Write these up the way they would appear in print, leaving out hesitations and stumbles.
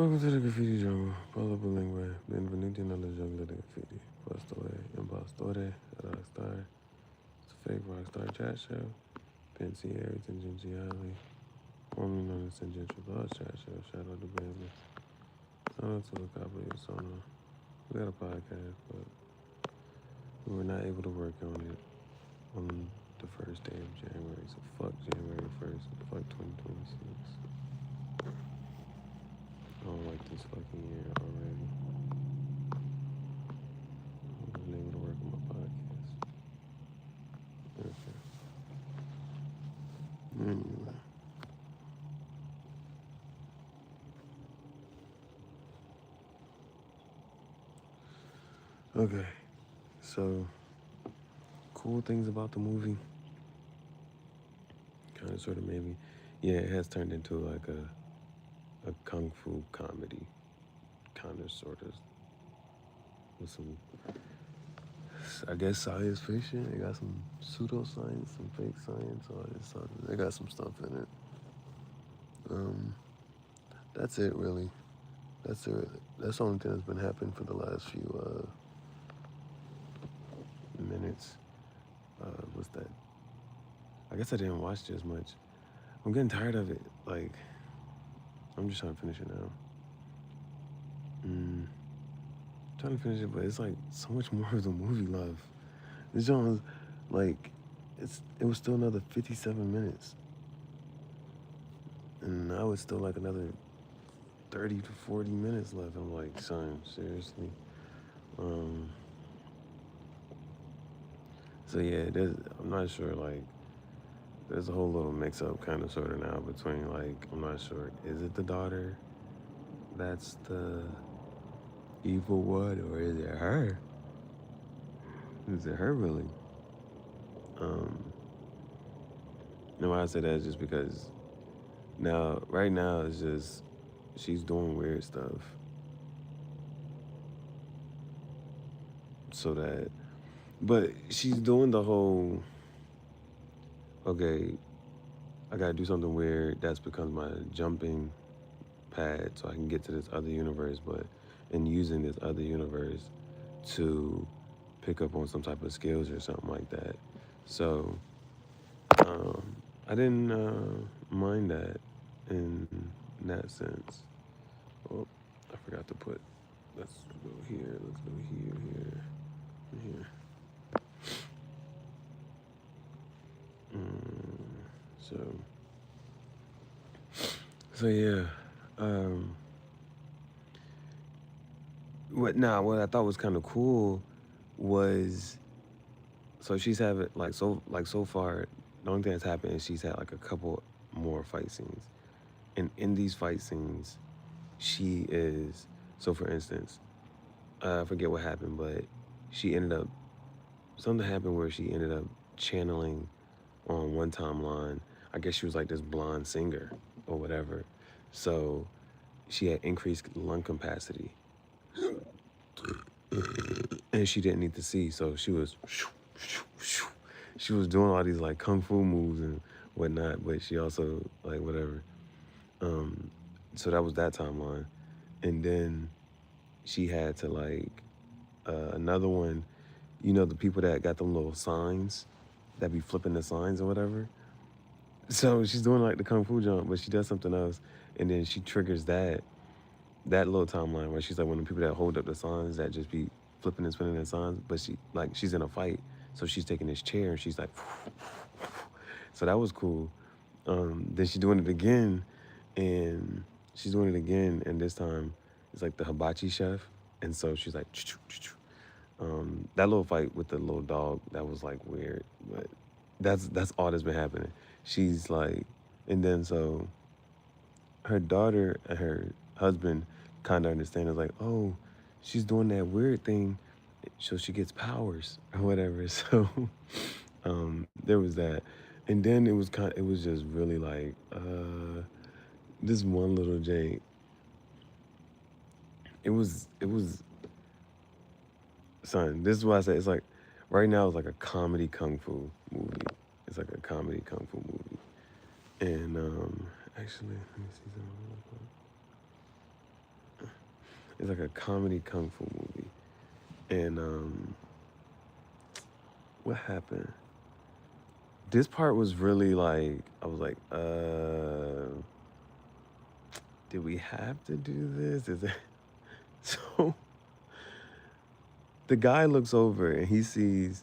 Welcome to the graffiti jungle. Paulo Bilingue. Benvenuti nella giungla del graffiti. Pastore, impostore, rockstar. It's a fake rockstar chat show. Pensieri tangenziali. Formerly known as Tangential Thoughts chat show. Shout out to Bailey. Sono to look up at Sono. We got a podcast, but we were not able to work on it on the first day of January. So fuck January 1st. Fuck 2026. I don't like this fucking year already. I wasn't able to work on my podcast. Okay. Anyway. Okay. So, cool things about the movie. Kind of, sort of, maybe. Yeah, it has turned into like a kung fu comedy. Kind of, sort of. With some, I guess, science fiction. They got some pseudoscience, some fake science, all this stuff. They got some stuff in it. That's it, really. That's it. That's the only thing that's been happening for the last few minutes. What's that? I guess I didn't watch it as much. I'm getting tired of it. Like, I'm just trying to finish it now. Trying to finish it, but it's like so much more of the movie left. This joint was like, it was still another 57 minutes, and now it's still like another 30 to 40 minutes left. I'm like, son, seriously. So yeah, I'm not sure. Like, there's a whole little mix-up, kind of, sort of, now between, like, I'm not sure. Is it the daughter that's the evil one, or is it her? Is it her, really? And why I say that is just because right now, it's just she's doing weird stuff, so that, but she's doing the whole, okay, I gotta do something weird. That's becomes my jumping pad so I can get to this other universe, but in using this other universe to pick up on some type of skills or something like that. So I didn't mind that in that sense. Oh, I forgot to put. Let's go here. Let's go here, here. So. So yeah. What I thought was kind of cool was, so she's having so far, the only thing that's happened is she's had like a couple more fight scenes, and in these fight scenes, she is, so for instance, I forget what happened, but she ended up, something happened where she ended up channeling on one timeline. I guess she was like this blonde singer or whatever, so she had increased lung capacity, and she didn't need to see, so she was doing all these like kung fu moves and whatnot, but she also like whatever. So that was that timeline, and then she had to like another one. You know, the people that got them little signs that be flipping the signs or whatever. So she's doing like the kung fu jump, but she does something else, and then she triggers that little timeline where she's like one of the people that hold up the signs that just be flipping and spinning the signs, but she's in a fight, so she's taking this chair and she's like, so that was cool. Then she's doing it again, and and this time it's like the hibachi chef, and so she's like, that little fight with the little dog, that was like weird, but that's all that's been happening. She's like, and then so her daughter and her husband kind of understand. It's like, oh, she's doing that weird thing, so she gets powers or whatever. So there was that, and then it was just really like this one little jank. It was son. This is why I say it's like right now it's like a comedy kung fu movie. It's like a comedy kung fu movie, and actually let me see something real quick. It's like a comedy kung fu movie. And what happened? This part was really like I was like, did we have to do this? Is it so the guy looks over and he sees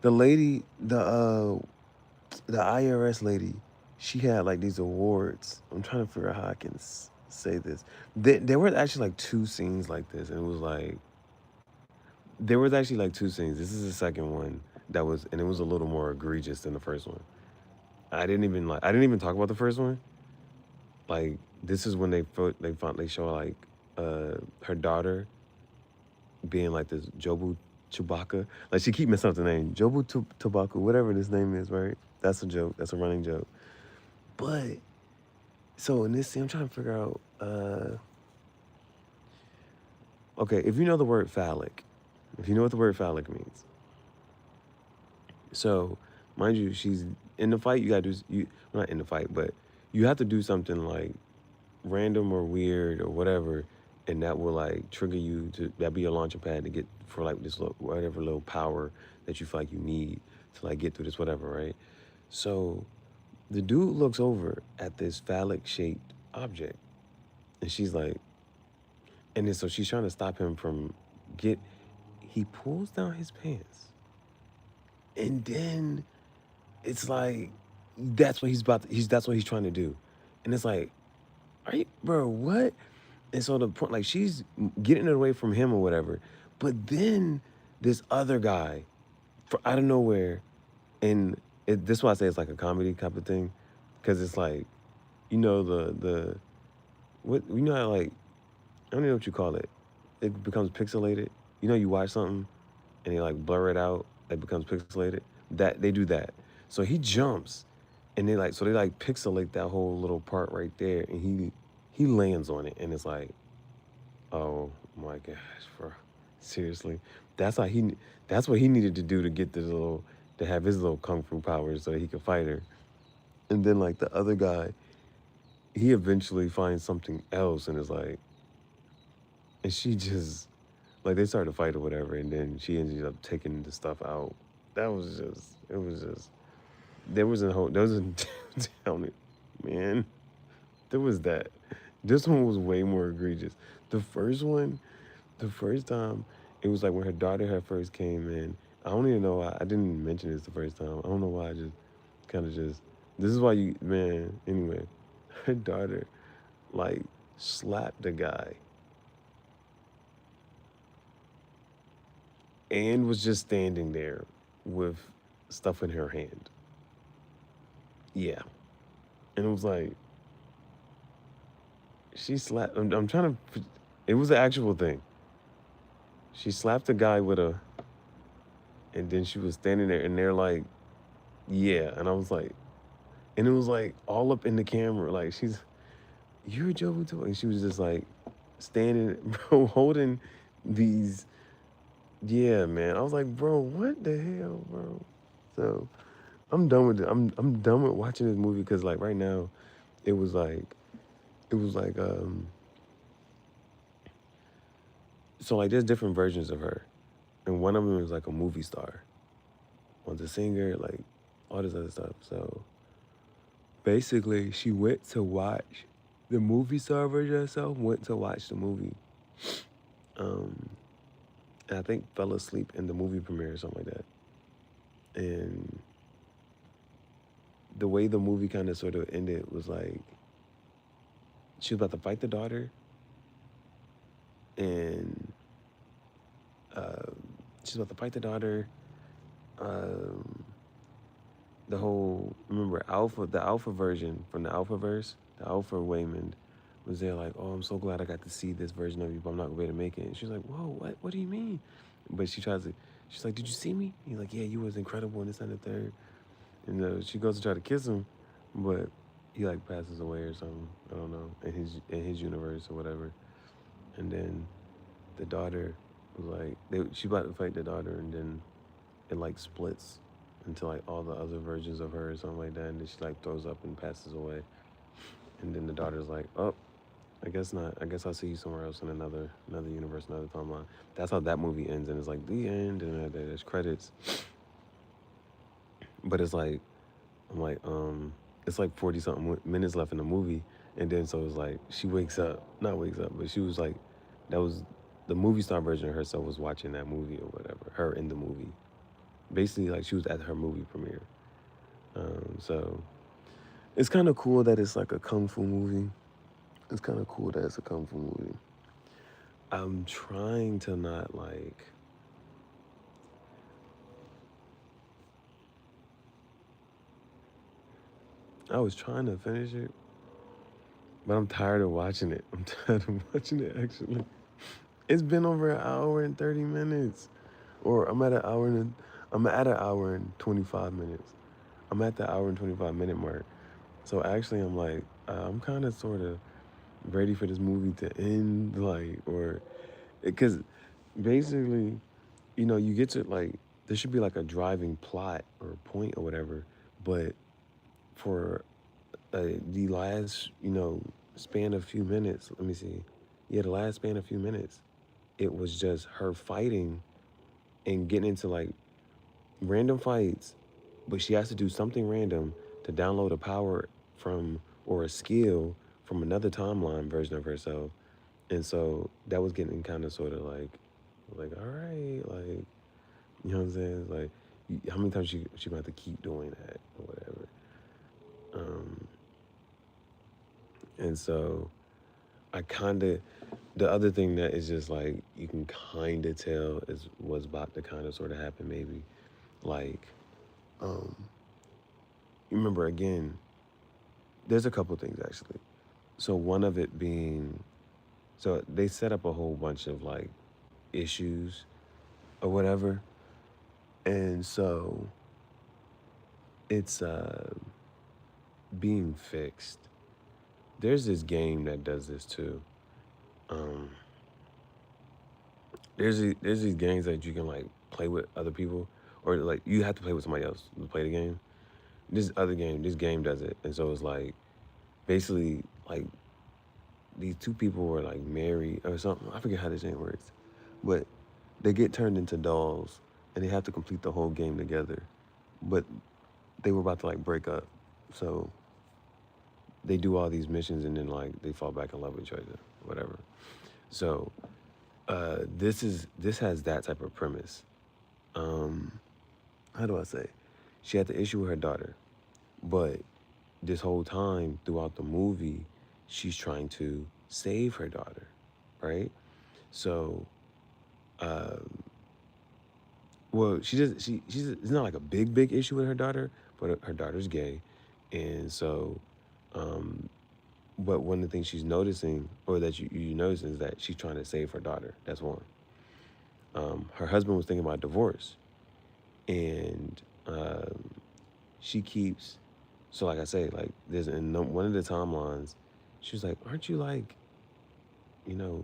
the lady, the IRS lady, she had like these awards. I'm trying to figure out how I can say this. There were actually like two scenes like this, and it was like there was actually like two scenes. This is the second one that was, and it was a little more egregious than the first one. I didn't even talk about the first one. Like this is when they show like her daughter being like this Jobu Chewbacca. Like she keep messing up the name Jobu Chewbacca, whatever this name is, right? That's a joke. That's a running joke. But so in this scene, I'm trying to figure out. Okay, if you know the word phallic, if you know what the word phallic means, so mind you, she's in the fight. You gotta do you not in the fight, but you have to do something like random or weird or whatever, and that will like trigger you to that be a launching pad to get for like this little, whatever little power that you feel like you need to like get through this whatever, right? So the dude looks over at this phallic shaped object, and she's like, and then so she's trying to stop him from get. He pulls down his pants, and then it's like that's what he's about. He's that's what he's trying to do, and it's like, are you, bro? What? And so the point, like she's getting it away from him or whatever, but then this other guy, for out of nowhere, and this is why I say it's like a comedy type of thing, because it's like, you know the what you know how like I don't know what you call it. It becomes pixelated. You know, you watch something and they like blur it out. It becomes pixelated. That they do that. So he jumps, and they like pixelate that whole little part right there, and he lands on it, and it's like, oh my gosh, bro, seriously, that's how he. That's what he needed to do to get this little to have his little kung fu powers so that he could fight her. And then like the other guy, he eventually finds something else, and is like, and she just like they started to fight or whatever, and then she ended up taking the stuff out. That was just it was just there was a tell me, man, there was that. This one was way more egregious. The first one, the first time, it was like when her daughter had first came in. I don't even know why I didn't mention this the first time. I don't know why I just kind of just. This is why you man. Anyway, her daughter like slapped the guy and was just standing there with stuff in her hand. Yeah. And it was like, she slapped, I'm trying to, it was an actual thing. She slapped a guy with a, and then she was standing there and they're like, yeah. And I was like, and it was like all up in the camera. Like, you're Joe Vuitton. And she was just like standing, bro, holding these, yeah, man. I was like, bro, what the hell, bro? So I'm done with it. I'm done with watching this movie because like right now, it was like it was like so like there's different versions of her, and one of them is like a movie star, one's a singer, like all this other stuff. So basically, she went to watch the movie star version of herself. Went to watch the movie, um, and I think fell asleep in the movie premiere or something like that. And the way the movie kind of sort of ended was like she was about to fight the daughter, and uh, she's about to fight the daughter. Um, the whole remember the alpha version from the alpha verse, the alpha Waymond was there like, oh, I'm so glad I got to see this version of you, but I'm not gonna be able to make it. And she's like, whoa, what do you mean? But she's like, did you see me? He's like, yeah, you was incredible and this and the third. And she goes to try to kiss him, but he like passes away or something. I don't know, in his universe or whatever. And then the daughter was like, she about to fight the daughter, and then it like splits into like all the other versions of her or something like that, and then she like throws up and passes away. And then the daughter's like, oh, I guess not. I guess I'll see you somewhere else in another universe, another timeline. That's how that movie ends, and it's like the end, and there's credits. But it's like I'm like it's like 40 something minutes left in the movie, and then so it's like she wakes up, not wakes up, but she was like, that was the movie star version of herself was watching that movie or whatever, her in the movie. Basically, like she was at her movie premiere. So it's kind of cool that it's like a kung fu movie. It's kind of cool that it's a kung fu movie. I'm trying to not like. I was trying to finish it, but I'm tired of watching it. I'm tired of watching it actually. It's been over an hour and 30 minutes. Or I'm at an hour and 25 minutes. I'm at the hour and 25-minute mark. So actually I'm like I'm kind of sort of ready for this movie to end, like, or because basically, you get to like there should be like a driving plot or point or whatever, but for the last, span of few minutes, let me see. Yeah, the last span of few minutes, it was just her fighting and getting into like random fights, but she has to do something random to download a power from or a skill from another timeline version of herself. And so that was getting kind of sort of like, all right, like, you know what I'm saying? Like, how many times she gonna have to keep doing that or whatever. Um, and so I kind of, the other thing that is just like you can kind of tell is what's about to kind of sort of happen, maybe. Like, um, you remember again, there's a couple things actually. So one of it being, so they set up a whole bunch of like issues or whatever, and so it's being fixed. There's this game that does this too. Um, there's these games that you can like play with other people, or like you have to play with somebody else to play the game. This game does it, and so it's like basically like these two people were like married or something. I forget how this game works, but they get turned into dolls, and they have to complete the whole game together. But they were about to like break up, so they do all these missions, and then like they fall back in love with each other, whatever. So this has that type of premise. Um, how do I say? She had the issue with her daughter, but this whole time throughout the movie, she's trying to save her daughter, right? So, um, well, she's it's not like a big issue with her daughter, but her daughter's gay, and so, um, but one of the things she's noticing, or that you notice, is that she's trying to save her daughter. That's one. Her husband was thinking about divorce, and she keeps. So, like I say, like there's in one of the timelines, she was like, "Aren't you like, you know,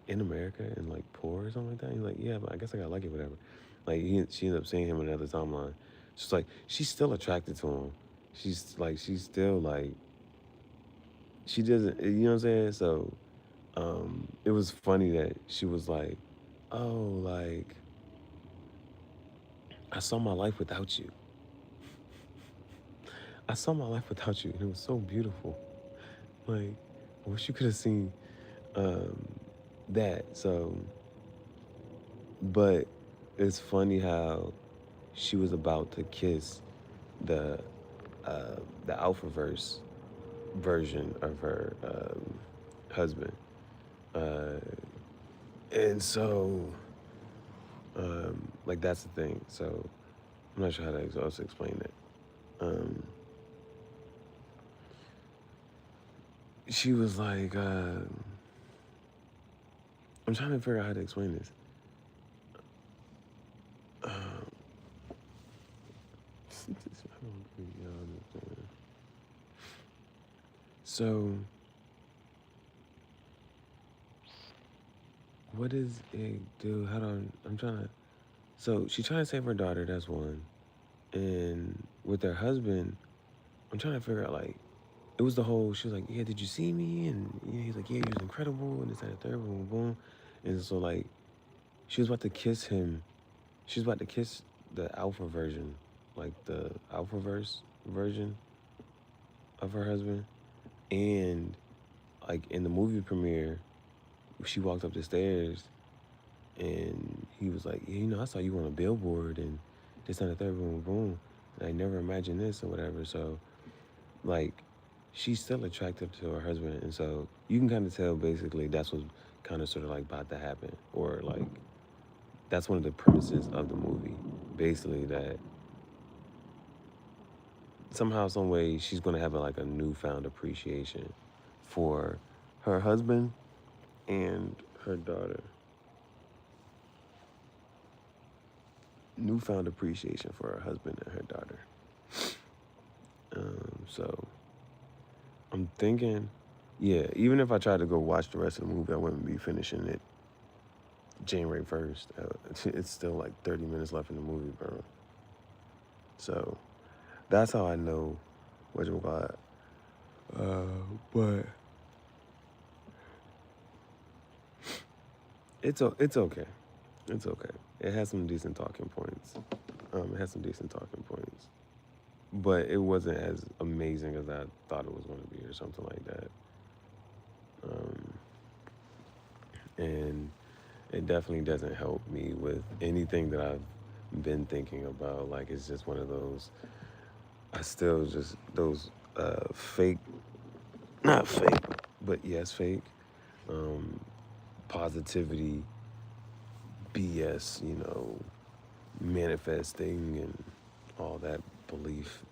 in America and like poor or something like that?" He's like, "Yeah, but I guess I got lucky, whatever." Like she ended up seeing him in another timeline. She's like, she's still attracted to him. She's still like, she doesn't, you know what I'm saying? So, it was funny that she was like, "Oh, like I saw my life without you. I saw my life without you, and it was so beautiful. Like, I wish you could have seen um, that." So, but it's funny how she was about to kiss the the Alphaverse version of her husband, uh, and so like that's the thing. So I'm not sure how to also explain it. Um, she was like, I'm trying to figure out how to explain this. Um, so what does it do? How do I'm trying to. So she's trying to save her daughter. That's one. And with her husband, I'm trying to figure out like. it was the whole. She was like, "Yeah, did you see me?" And yeah, he's like, "Yeah, you was incredible." And this and the third, boom, boom, boom. And so like, she was about to kiss him. She was about to kiss the alpha version, like the alpha verse version of her husband. And like in the movie premiere, she walked up the stairs, and he was like, "Yeah, you know, I saw you on a billboard, and this and the third, boom, boom. And I never imagined this or whatever." So like, she's still attractive to her husband, and so you can kind of tell basically that's what's kind of sort of like about to happen, or like that's one of the premises of the movie, basically that somehow, some way, she's gonna have like a newfound appreciation for her husband and her daughter. Newfound appreciation for her husband and her daughter. So I'm thinking, yeah, even if I tried to go watch the rest of the movie, I wouldn't be finishing it January 1st. It's still like 30 minutes left in the movie, bro. So that's how I know what you got. But it's okay. It's okay. It has some decent talking points. It has some decent talking points, but it wasn't as amazing as I thought it was going to be, or something like that. Um, and it definitely doesn't help me with anything that I've been thinking about. Like, it's just one of those. I still just those fake, not fake, but yes, fake um, positivity, BS. Manifesting and all that belief,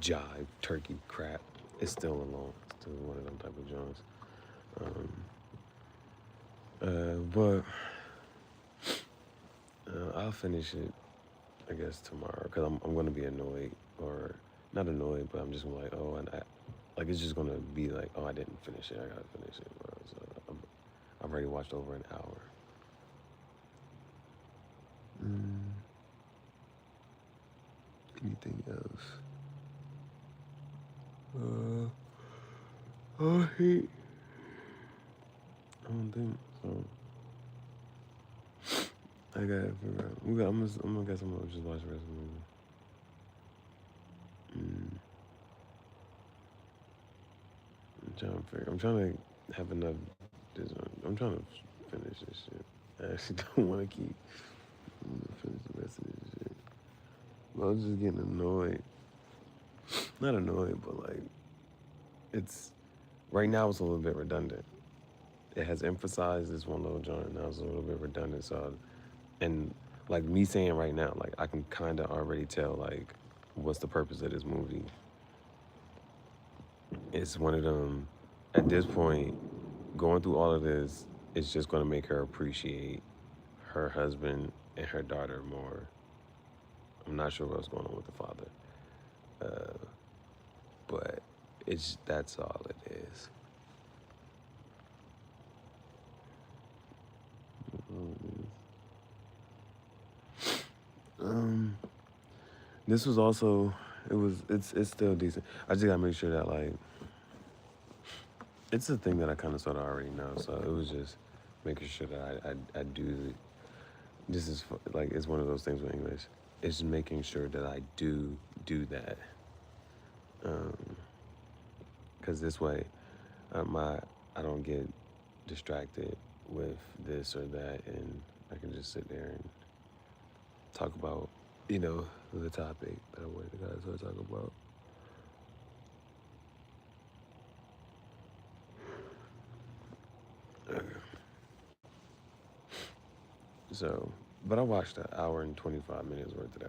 jive, turkey crap. It's still alone. It's still one of them type of Jones. But I'll finish it, I guess, tomorrow, because I'm gonna be annoyed, or not annoyed, but I'm just gonna like, oh, and like, it's just gonna be like, oh, I didn't finish it. I gotta finish it, bro. So I've already watched over an hour. Mm, anything else? Uh, I hate. I don't think so. I gotta figure out. I'm gonna guess I'm gonna just watch the rest of the movie. Mm, I'm trying to have enough. I'm trying to finish this shit. I actually don't want to keep. I'm gonna finish the rest of this shit. But I was just getting annoyed. Not annoyed, but like, it's right now it's a little bit redundant. It has emphasized this one little joint. Now it's a little bit redundant. So, and like me saying right now, like I can kind of already tell like what's the purpose of this movie. It's one of them. At this point, going through all of this, it's just going to make her appreciate her husband and her daughter more. I'm not sure what's going on with the father, uh, but that's all it is. Um, this was also it's still decent. I just gotta make sure that like it's a thing that I kind of sort of already know. So it was just making sure that I do. This is like it's one of those things with English. It's making sure that I do that, because this way, my I don't get distracted with this or that, and I can just sit there and talk about the topic that I wanted to guys to talk about. So, but I watched an hour and 25 minutes worth of that.